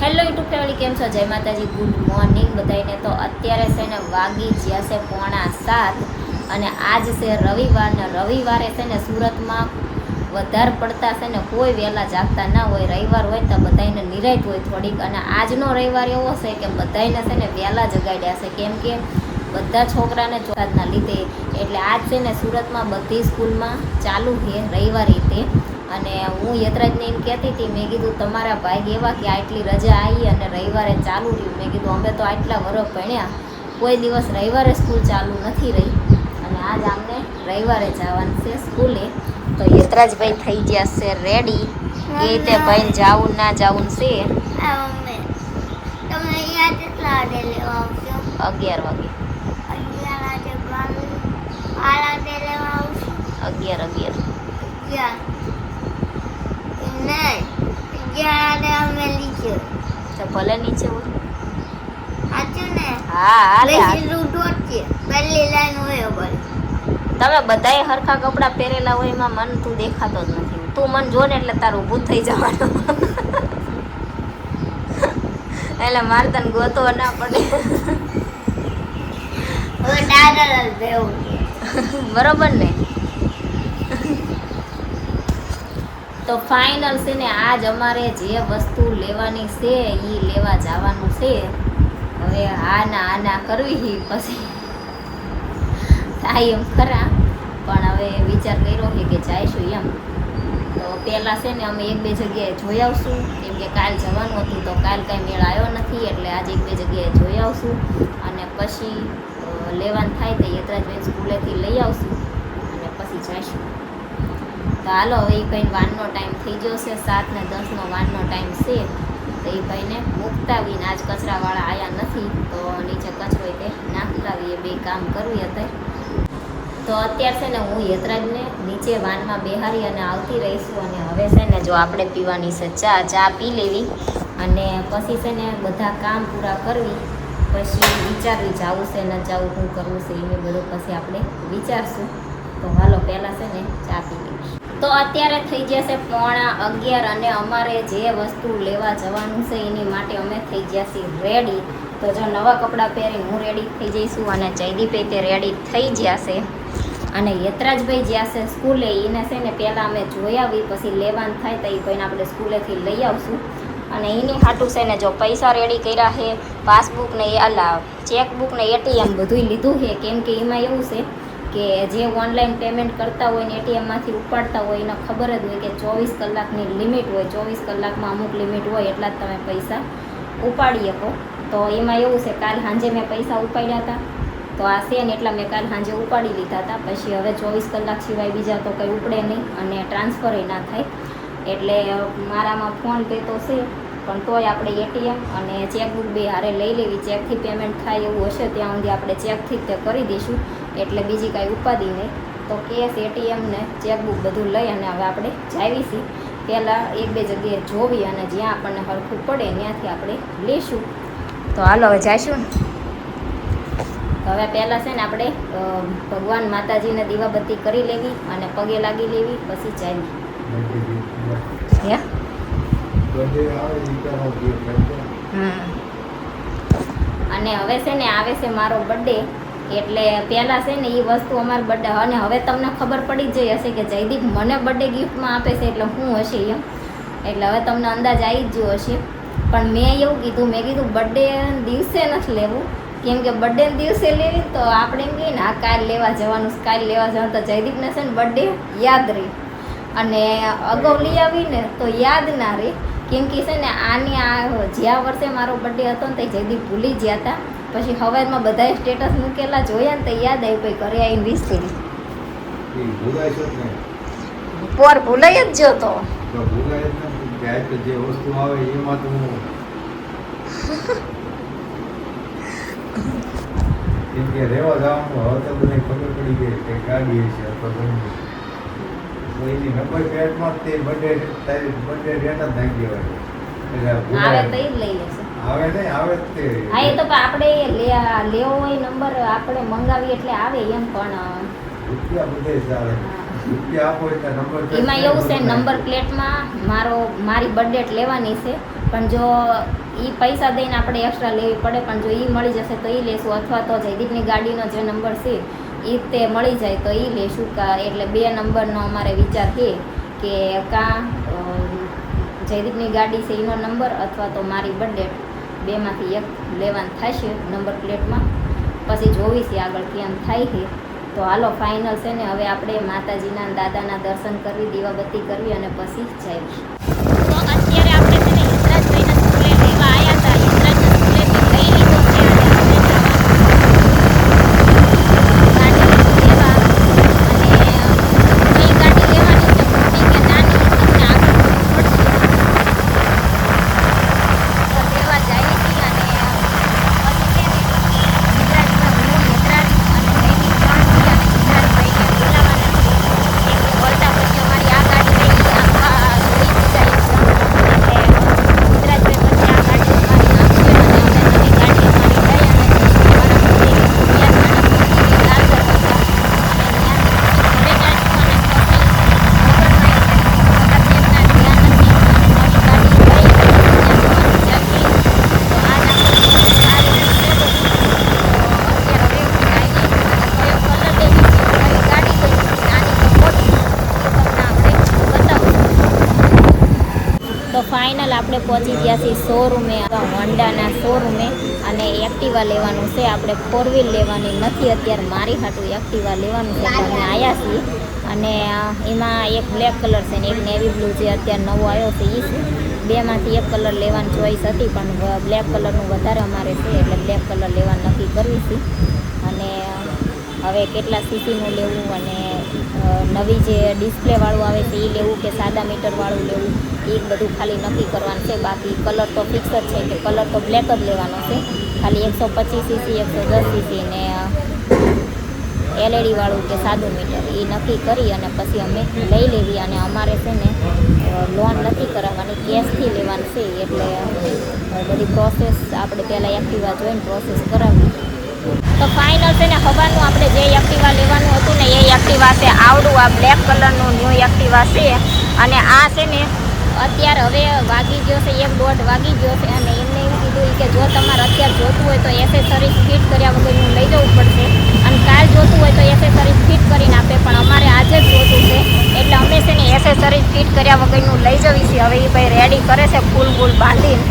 Hello YouTube family, કેમ છો? જય માતાજી, ગુડ મોર્નિંગ બધાને. તો અત્યારે છે ને વાગી જ્યાં છે 6:45 અને આજ છે રવિવાર ને રવિવારે છે ને સુરતમાં વધારે પડતા છે ને કોઈ વહેલા જાગતા ના હોય. રવિવાર હોય તો બધાને નિરાંત હોય થોડીક, અને આજનો રવિવાર એવો છે કે બધાને છે ને વહેલા જગાડ્યા છે, કેમ કે બધા છોકરાને ચોથના લીધે. એટલે આજ છે ને સુરતમાં બધી સ્કૂલમાં ચાલુ છે રવિવાર રીતે. અને હું યતરાજને એમ કહેતી હતી, મેં કીધું તમારા ભાઈ એવા કે આટલી રજા આવી અને રવિવારે ચાલુ રહ્યું. મેં કીધું અમે તો આટલા વર્ષ ભણ્યા, કોઈ દિવસ રવિવારે સ્કૂલ ચાલુ નથી રહી, અને આજ અમને રવિવારે જવાનું છે સ્કૂલે. તો યતરાજભાઈ થઈ ગયા છે રેડી, એ તે ભાઈને જાવું ના જાવું છે. 11 વાગે. 11 તો ભલે નીચે હોય. હા, તમે બધાએ હરખા કપડાં પહેરેલા હોય, એમાં મન તું દેખાતો જ નથી. તું મન જો ને એટલે તારું ઊભું થઈ જવાનું. એટલે મારે તને ગોતવો ના પડે. બરોબર ને? તો ફાઇનલ છે ને આજ અમારે જે વસ્તુ લેવાની છે એ લેવા જવાનું છે. હવે આના કરવી પછી થાય એમ ખરા, પણ હવે વિચાર કર્યો કે જઈશું એમ. તો પહેલાં છે ને અમે 1-2 જગ્યાએ જોઈ આવશું, કેમ કે કાલ જવાનું હતું તો કાલ કાંઈ મેળ આવ્યો નથી, એટલે આજે 1-2 જગ્યાએ જોઈ આવશું અને પછી લેવાનું થાય તો યતરાજભાઈ સ્કૂલેથી લઈ આવશું અને પછી જઈશું. તો હાલો, હવે એ ભાઈને વાનનો ટાઈમ થઈ ગયો છે, 7 ને 10નો વાનનો ટાઈમ છે. તો એ ભાઈને મૂકતા આવીને, આજ કચરાવાળા આવ્યા નથી તો નીચે કચરો તે નાખતા આવીએ, 2 કામ કરવી અત્યારે. તો અત્યારે છે ને હું યતરાજને નીચે વાનમાં બેહારી અને આવતી રહીશું. અને હવે છે ને જો આપણે પીવાની છે ચા પી લેવી, અને પછી છે ને બધા કામ પૂરા કરવી, પછી વિચારવી જવું છે ન જવું, શું કરવું છે એ બધું પછી આપણે વિચારશું. તો હાલો, પહેલાં છે ને ચા પી લેવી. તો અત્યારે થઈ ગયા છે 11:15 અને અમારે જે વસ્તુ લેવા જવાનું છે એની માટે અમે થઈ ગયા છીએ રેડી. તો જો નવા કપડાં પહેરી હું રેડી થઈ જઈશું, અને જયદીપે તે રેડી થઈ ગયા છે. અને યતરાજભાઈ જ્યાં છે સ્કૂલે, એને છે ને પહેલાં અમે જોઈ આવી, પછી લેવાનું થાય તો એ ભાઈને આપણે સ્કૂલેથી લઈ આવશું. અને એની હાટું છે ને જો પૈસા રેડી કર્યા છે, પાસબુક ને ચેકબુક ને ATM બધું લીધું છે, કેમ કે એમાં એવું છે કે જે ઓનલાઈન પેમેન્ટ કરતા હોય ને ATMમાંથી ઉપાડતા હોય એને ખબર જ હોય કે 24 કલાકની લિમિટ હોય, 24 કલાકમાં અમુક લિમિટ હોય એટલા જ તમે પૈસા ઉપાડી શકો. તો એમાં એવું છે, કાલ સાંજે મેં પૈસા ઉપાડ્યા હતા, તો આ છે ને એટલા મેં કાલ સાંજે ઉપાડી લીધા હતા. પછી હવે 24 કલાક સિવાય બીજા તો કંઈ ઉપડે નહીં અને ટ્રાન્સફરે ના થાય. એટલે મારામાં ફોન પે તો છે, પણ તોય આપણે ATM અને ચેકબુક બે હારે લઈ લેવી. ચેકથી પેમેન્ટ થાય એવું હશે ત્યાં સુધી આપણે ચેકથી જ તે કરી દઈશું, એટલે બીજી કાંઈ ઉપાધિ નહીં. તો કેશ, ATM ને ચેકબુક બધું લઈ અને હવે આપણે જાવી છીએ. પહેલાં 1-2 જગ્યાએ જોવી અને જ્યાં આપણને હરખું પડે ત્યાંથી આપણે લઈશું. તો હાલો, હવે જઈશું ને. તો હવે પહેલાં છે ને આપણે ભગવાન માતાજીને દીવાબત્તી કરી લેવી અને પગે લાગી લેવી, પછી જાવી. અને હવે છે ને આવે છે મારો બર્થડે, એટલે પહેલાં છે ને એ વસ્તુ અમારો બર્થડે. અને હવે તમને ખબર પડી જ જઈ હશે કે જયદીપ મને બર્થડે ગિફ્ટમાં આપે છે એટલે શું હશે એમ. એટલે હવે તમને અંદાજ આવી જ ગયો હશે. પણ મેં એવું કીધું, મેં કીધું બર્થડે દિવસે નથી લેવું, કેમ કે બર્થડે દિવસે લેવી તો આપણે એમ કહીએ ને આ કાલ લેવા જવાનું, કાલ લેવા જવાનું, તો જયદીપને છે ને બર્થડે યાદ રહી. અને અગાઉ લઈ આવીને તો યાદ ના રહે, કેમ કે છે ને જ્યાં વર્ષે મારો બર્થડે હતો ને તે જયદીપ ભૂલી ગયા હતા. પછી હવારમાં બધાએ સ્ટેટસ મૂકેલા જોયા ને તો યાદ આવ્યું, ભાઈ ઘરે આવીને વિશ કરી. પોર ભૂલાઈ જ ગયો તો. જે વસ્તુ આવે એમાં તો કેમ કે રહેવા જવાનું હવે તો બધાને ખબર પડી ગઈ કે ગાડી છે અથવા એની નંબર પ્લેટમાં તે બર્થડે તારીખ બર્થડે ડેટ જ નાખી દેવાય. આવે તો ઈ જ લઈ લેશે. આવે નહીં આવે તે. હા, એ તો આપણે લેવો હોય નંબર આપણે મંગાવીએ એટલે આવે એમ, પણ રૂપિયા બધે ચાલે. રૂપિયા આપો એટલે નંબર એમાં એવું છે નંબર પ્લેટમાં મારી બર્થડેટ લેવાની છે, પણ જો એ પૈસા દઈને આપણે એક્સ્ટ્રા લેવી પડે, પણ જો એ મળી જશે તો એ લેશું, અથવા તો જયદીપની ગાડીનો જે નંબર છે એ તે મળી જાય તો એ લેશું. એટલે 2 નંબરનો અમારે વિચાર છે કે જયદીપની ગાડી છે એનો નંબર અથવા તો મારી બર્થડે, 2માંથી એક લેવાનું થશે નંબર પ્લેટમાં. પછી જોઈશે આગળ કેમ થાય છે. તો હાલો ફાઇનલ છે ને હવે આપણે માતાજીના દાદાના દર્શન કરવી, દીવાબત્તી કરવી અને પછી જઈએ. તો અત્યારે આપણે છે ને હિતરાજભાઈના સ્કૂલે લેવા આવ્યા હતા. હિતરાજના સ્કૂલેથી લઈ લીધો છે અને હવે ગાડી લેવા. અને કઈ ગાડી લેવાની છે, મોટી કે નાની, તમને આગળ પડશે. તો લેવા જઈએ છીએ અને પછી છે ને હિતરાજના હું હિતરાજ અને જયદીપ પણ છે અને હિતરાજભાઈને બોલાવવાના છે. કેમ કે બોલતા પછી અમારી આ ગાડી લઈ આખા જોઈ જાય એટલે હિતરાજભાઈ પછી આ ગાડી અમારી નાખશે અને અમે નવી ગાડી અમારી લઈ અને અમારા ઘરે તૈયાર થઈને લાલ દરવાજા અને ત્યાંથી ફાઇનલ આપણે પહોંચી ગયા છીએ શોરૂમે, હોન્ડાના શોરૂમે. અને એક્ટિવા લેવાનું છે આપણે, 4 વ્હીલ લેવાની નથી અત્યારે. મારી હાટું એક્ટિવા લેવાનું છે એટલે અમે આવ્યા છીએ. અને એમાં એક બ્લેક કલર છે ને એક નેવી બ્લુ જે અત્યારે નવો આવ્યો છે એ છે. 2માંથી એક કલર લેવાની ચોઈસ હતી પણ બ્લેક કલરનું વધારે અમારે છે એટલે બ્લેક કલર લેવાનું નક્કી કરવી છે. અને હવે કેટલા સીસીનું લેવું અને નવી જે ડિસ્પ્લેવાળું આવે છે એ લેવું કે સાદા મીટરવાળું લેવું એ બધું ખાલી નક્કી કરવાનું છે. બાકી કલર તો ફિક્સ જ છે કે કલર તો બ્લેક જ લેવાનો છે. ખાલી 125 સીસી 110 સીસી ને LED વાળું કે સાદું મીટર એ નક્કી કરી અને પછી અમે લઈ લેવી. અને અમારે છે ને લોન નથી કરાવવાની, કેશથી લેવાનું છે. એટલે બધી પ્રોસેસ આપણે પહેલાં એક્ટિવા જોઈને પ્રોસેસ કરાવી. તો ફાઇનલ છે ને સવારનું આપણે જે એક્ટિવા લેવાનું હતું ને એ એક્ટિવા છે આવડું, આ બ્લેક કલરનું ન્યૂ એક્ટિવા છે. અને આ છે ને અત્યારે હવે વાગી ગયો છે 1:30 વાગી ગયો છે. અને એમને એવું કીધું કે જો તમારે અત્યારે જોતું હોય તો એસેસરીઝ ફિટ કર્યા વગરનું લઈ જવું પડશે. અને કાલ જોતું હોય તો એસેસરીઝ ફિટ કરીને આપે, પણ અમારે આજે જ જોતું છે એટલે અમે છે ને એસેસરીઝ ફિટ કર્યા વગરનું લઈ જવી છે. હવે એ ભાઈ રેડી કરે છે ફૂલ બાંધીને.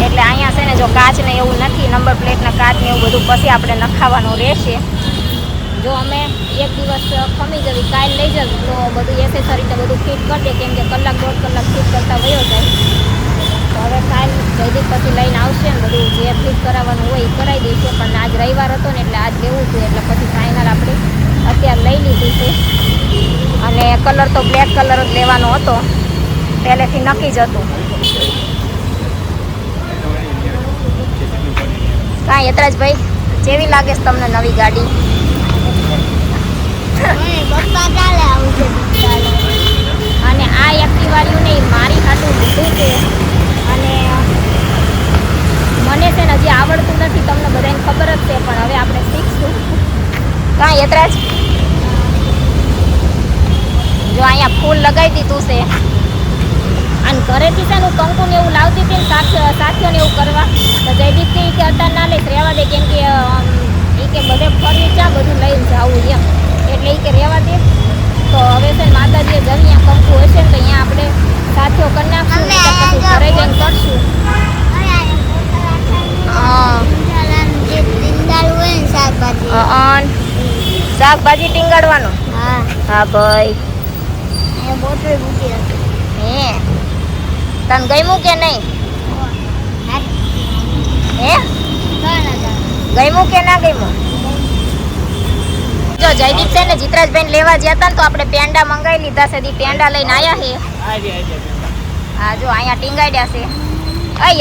એટલે અહીંયા છે ને જો કાચ ને એવું નથી, નંબર પ્લેટના કાચ ને એવું બધું પછી આપણે નખાવાનું રહેશે. જો અમે એક દિવસ ખમી જવી, કાલ લઈ જવી તો બધું એસેસરીને બધું ફિટ કરી દે, કેમ કે 1-1.5 કલાક ફિટ કરતા વયો જાય. તો હવે કાલ જયદીપ પછી લઈને આવશે ને બધું જે ફિટ કરાવવાનું હોય એ કરાવી દઈશું. પણ આજ રવિવાર હતો ને એટલે આજ લેવું હતું એટલે પછી ફાઇનલ આપણે અત્યારે લઈ લીધું છે. અને કલર તો બ્લેક કલર જ લેવાનો હતો, પહેલેથી નક્કી જ હતું. કાં યતરાજભાઈ કેવી લાગે છે તમને નવી ગાડી? અને આ એક્ટિવાળીઓ ને મારી હાટું લીધું છે. અને મને છે ને હજી આવડતું નથી, તમને બધાને ખબર જ છે, પણ હવે આપણે શીખશું. કાં યતરાજ? જો અહીંયા ફૂલ લગાવી દીધું છે. અને ઘરેથી છે ને કંકુ ને એવું લાવતી હતી ને સાથીઓ ને એવું કરવા, તો જયદીપ કે અત્યારે ના લઈશ, રહેવા દે, કેમ કે એ કે બધે ફરવી ક્યાં બધું લઈને જવું એમ. એટલે એ કે રહેવા દે. તો હવે છે ને માતાજીએ જલ અહીંયા કંકુ હશે ને તો અહીંયા આપણે સાથીઓ કરી નાખશું, પછી ઘરે જઈને કરશું. શાકભાજી ટીંગાડવાનું? હા ભાઈ. હે તને ગમ્યું કે નહીં? હે ગમ્યું કે ના ગમ્યું? જો જયદીપ છે ને જીતરાજભાઈ લેવા ગયા હતા ને તો આપણે પેંડા મંગાવી લીધા છે. પેંડા લઈને આવ્યા છે. હા જો અહીંયા ટીંગાડ્યા છે.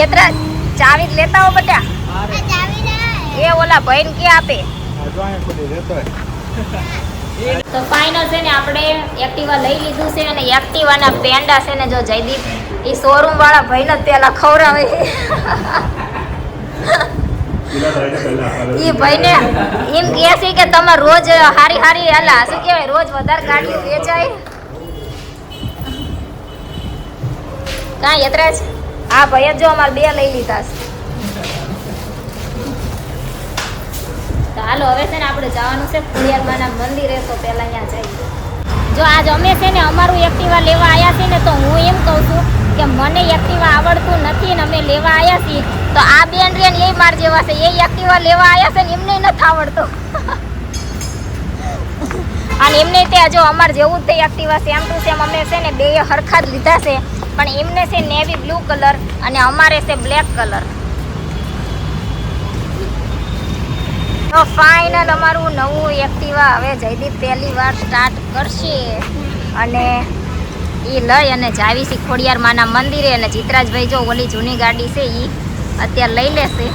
યતરાજ ચાવી લેતા હો બટા. એ ઓલા ભાઈને કે આપે. તો ફાઇનલ છે ને આપણે એક્ટિવા લઈ લીધું છે. અને એક્ટિવાના પેંડા છે ને જો જયદીપ એ શોરૂમ વાળા ભાઈને જ પેલા ખવડાવે. એ ભાઈને એમ કહે છે કે તમે રોજ હારી હાલા શું કહેવાય, રોજ વધારે ગાડીઓ વેચાય. કાં યતરાજ આ ભાઈ જો અમારે 2 લઈ લીધા છે. તો હાલો હવે છે ને આપણે જવાનું છે ખોડિયારમાંના મંદિરે. તો પહેલા અહીંયા જઈએ. જો આજ અમે છે ને અમારું એક્ટિવા લેવા આવ્યા છીએ ને, તો હું એમ કહું છું કે મને એક્ટિવા આવડતું નથી ને અમે લેવા આવ્યા છીએ. તો આ બેન રે ને એ માર જેવા છે, એ એક્ટિવા લેવા આવ્યા છે ને એમને નથી આવડતું. અને એમને તે જો અમાર જેવું જ તે એક્ટિવા સેમ ટુ સેમ અમે છે ને 2 હરખા જ લીધા છે, પણ એમને છે નેવી બ્લુ કલર અને અમારે છે બ્લેક કલર. તો ફાઇનલ અમારું નવું એક્ટિવા હવે જયદીપ પહેલી વાર સ્ટાર્ટ કરશે અને એ લઈ અને જાવી છે ખોડિયારમાંના મંદિરે. અને ચિત્રાજભાઈ જો ઓલી જૂની ગાડી છે એ અત્યારે લઈ લેશે.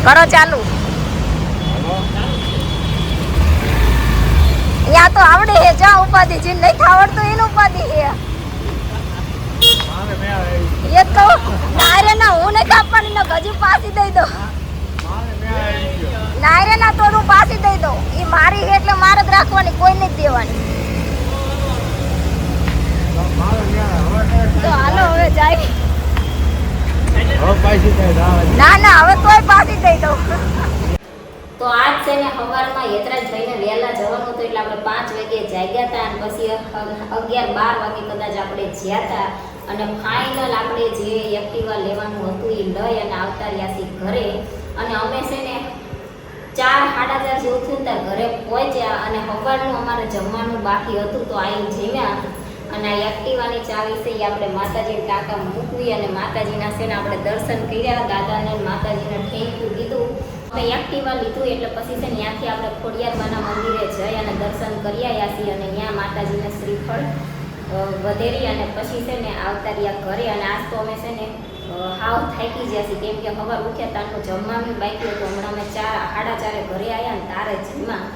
કરો ચાલુ. યા તો આવડે હે, જા ઉપાધિ જે નહીં આવડતું એનું ઉપાધિ હે. એ તો નારે ના હું નહીં કાપવાની ને ગજુ પાસી દઈ દો. નારે ના તો હું પાસી દઈ દઉં. એ મારી હે એટલે મારે જ રાખવાની, કોઈ નહીં દેવાની. તો હાલો હવે જાય. ના ના હવે તોય પાસી દઈ દઉં. તો આજ છે ને સવારમાં યતરાજભાઈને વહેલા જવાનું હતું એટલે આપણે 5 વાગે જાગ્યા હતા અને પછી 11-12 વાગે કદાચ આપણે જ્યાં હતા. અને ફાઇનલ આપણે જે એક્ટિવા લેવાનું હતું એ લઈ અને આવતા રહ્યા છીએ ઘરે. અને અમે છે ને 4-4:30 જેવું થયું ત્યાં ઘરે પહોંચ્યા અને સવારનું અમારે જમવાનું બાકી હતું. તો આ જમ્યા અને આ એક્ટિવાની ચાવી છે એ આપણે માતાજીને કાકા મૂકવી અને માતાજીના છે ને આપણે દર્શન કર્યા. દાદાને માતાજીને થેન્ક યુ કીધું. અમે એક્ટિવા લીધું એટલે પછી છે ને ત્યાંથી આપણે ખોડિયારમાંના મંદિરે જઈ અને દર્શન કરી આવ્યા છીએ અને ત્યાં માતાજીને શ્રીફળ વધેરી અને પછી છે ને આવતા રહ્યા ઘરે. અને આજ તો અમે છે ને હાવ થાકી ગયા છીએ, કેમ કે સવાર ઉઠ્યા તારનું જમવાનું બાકી હતું. હમણાં અમે 4-4:30 ઘરે આવ્યા ને તારે જમ્યા.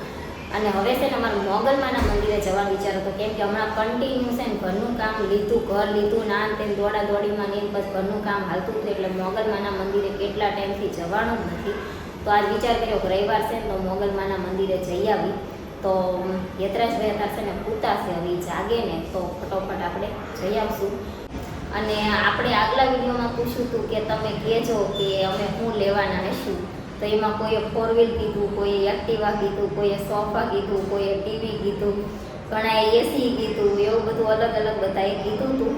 અને હવે છે ને અમારું મોગલમાના મંદિરે જવાનો વિચાર હતો, કેમ કે હમણાં કન્ટિન્યુ છે ને ઘરનું કામ લીધું, ઘર લીધું ના તેમ દોડાદોડીમાં ને બસ ઘરનું કામ હાલતું હતું. એટલે મોગલમાના મંદિરે કેટલા ટાઈમથી જવાનું જ નથી. તો આજ વિચાર કર્યો કે રવિવાર છે ને તો મોગલમાના મંદિરે જઈ આવી. તો યતરાજભાઈ અત્યારે છે ને પૂતા છે, હવે જાગે ને તો ફટોફટ આપણે જઈ આવશું. અને આપણે આગલા વિડીયોમાં પૂછ્યું હતું કે તમે કહેજો કે અમે શું લેવાના હશું. તો એમાં કોઈએ 4 વ્હીલ કીધું, કોઈએ એક્ટિવા કીધું, કોઈએ સોફા કીધું, કોઈએ ટીવી કીધું, ઘણાએ એસી કીધું. એવું બધું અલગ અલગ બધાએ કીધું હતું.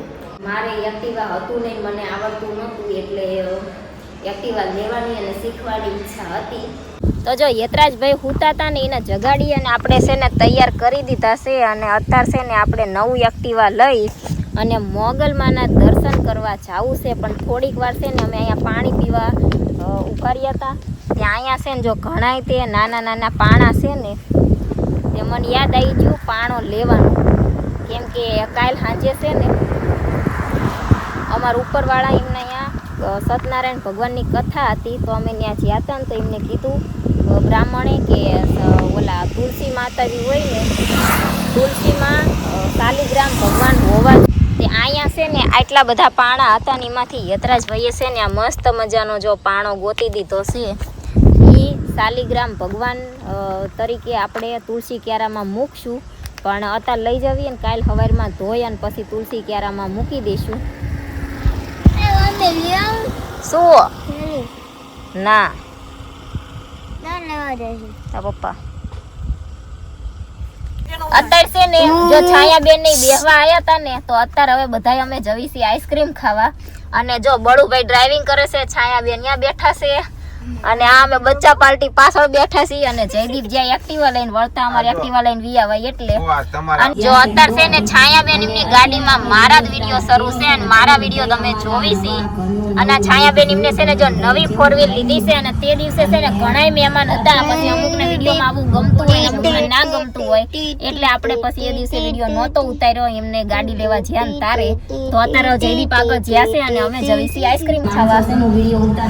મારે એક્ટિવા હતું નહીં, મને આવડતું નહોતું એટલે એક્ટિવા લેવાની અને શીખવાની ઈચ્છા હતી. તો જો યતરાજભાઈ હુતા હતા ને એને જગાડી અને આપણે છે ને તૈયાર કરી દીધા છે. અને અત્યારે છે ને આપણે નવું એક્ટિવા લઈ અને મોગલમાના દર્શન કરવા જવું છે. પણ થોડીક વાર છે ને અમે અહીંયા પાણી પીવા ઉકાળ્યા હતા. ત્યાં અહીંયા છે ને જો ઘણાય તે નાના નાના પાણા છે ને, તે મને યાદ આવી ગયું પાણો લેવાનું. કેમ કે કાલ સાંજે છે ને અમારા ઉપરવાળા એમને અહીંયા સત્યનારાયણ ભગવાનની કથા હતી. તો અમે ત્યાં જ્યાં હતા ને તો એમને કીધું બ્રાહ્મણે કે ઓલા તુલસી માતાજી હોય ને, તુલસીમાં શાલિગ્રામ ભગવાન હોવા તે અહીંયા છે ને આટલા બધા પાણા હતા ને એમાંથી યતરાજભાઈએ છે ને આ મસ્ત મજાનો જો પાણો ગોતી દીધો છે. એ શાલિગ્રામ ભગવાન તરીકે આપણે તુલસી ક્યારામાં મૂકશું. પણ અત્યારે લઈ જવીએ ને કાલ સવારમાં ધોઈ અને પછી તુલસી ક્યારામાં મૂકી દઈશું. શું ના પપ્પા અત્યારે છે ને જો છાયાબેન ને બેહવા આવ્યા હતા ને તો અત્યારે હવે બધા અમે જવી છીએ આઈસ્ક્રીમ ખાવા. અને જો બળુભાઈ ડ્રાઇવિંગ કરે છે, છાયાબેન ત્યાં બેઠા છે અને આ અમે બચ્ચા પાર્ટી પાછળ બેઠા છીએ. અને જયદીપ જ્યાં એક્ટિવા લઈને વળતા અમારે એક્ટિવા લઈને વિયાવાય એટલે. અને જો અત્યારે છે ને છાયાબેન એમની ગાડીમાં મારા જ વિડીયો શરૂ છે અને મારા વિડીયો તમે જોવી છે. અને આ છાયાબેન એમને છે ને જો નવી 4 વ્હીલ લીધી છે અને તે દિવસે છે ને ઘણાય મહેમાન હતા. પછી અમુકને વિડીયોમાં આવું ગમતું હોય, અમુકને ના ગમતું હોય એટલે આપણે પછી એ દિવસે વિડીયો નહોતો ઉતાર્યો. એમને ગાડી લેવા જ્યાં તારે તો અત્યારે જયદીપ આગળ જ્યાં છે અને અમે જવી છીએ આઈસ્ક્રીમ ખાવા. વિડીયો ઉતારો